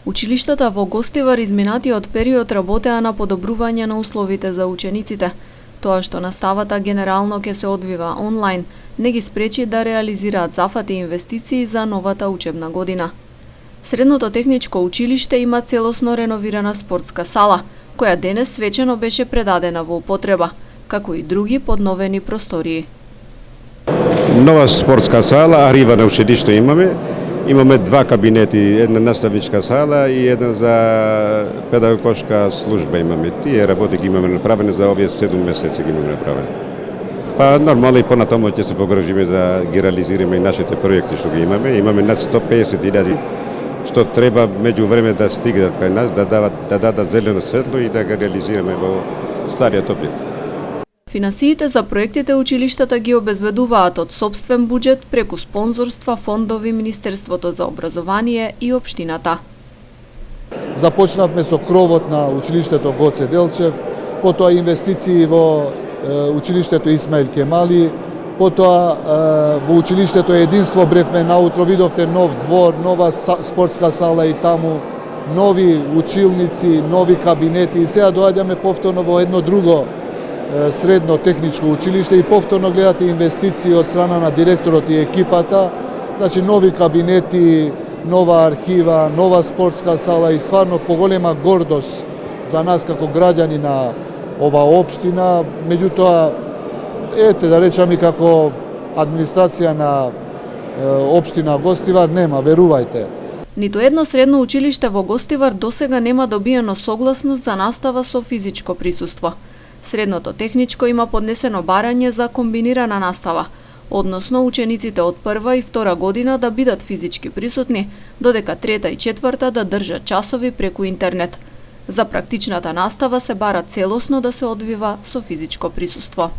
Училиштата во Гостивар изминатиот период работеа на подобрување на условите за учениците. Тоа што наставата генерално ќе се одвива онлайн, не ги спречи да реализираат зафати инвестиции за новата учебна година. Средното техничко училиште има целосно реновирана спортска сала, која денес свечено беше предадена во употреба, како и други подновени простории. Нова спортска сала, арива на училиште имаме. Имаме два кабинети, една наставничка сала и една за педагошка служба имаме. Тие работи ги имаме направени за овие 7 месеци ги имаме направени. Па нормално и понатаму ќе се погрижиме да ги реализираме и нашите проекти што ги имаме. Имаме над 150.000 што треба меѓу време да стигнат кај нас, да дадат зелено светло и да ги реализираме во стариот објект. Финансиите за проектите училиштата ги обезбедуваат од сопствен буџет преку спонзорства, фондови, Министерството за образование и општината. Започнавме со кровот на училиштето Гоце Делчев, потоа инвестиции во училиштето Исмаил Кемали, потоа во училиштето Единство бревме наутро, видовте нов двор, нова спортска сала и таму, нови училници, нови кабинети и сега доаѓаме повторно во едно друго средно техничко училиште и повторно гледате инвестиции од страна на директорот и екипата, значи нови кабинети, нова архива, нова спортска сала и стварно поголема гордост за нас како граѓани на ова општина. Меѓутоа, да речам и како администрација на општина Гостивар нема, верувајте. Ниту едно средно училиште во Гостивар досега нема добиено согласност за настава со физичко присуство. Средното техничко има поднесено барање за комбинирана настава, односно учениците од прва и втора година да бидат физички присутни, додека трета и четврта да држат часови преку интернет. За практичната настава се бара целосно да се одвива со физичко присуство.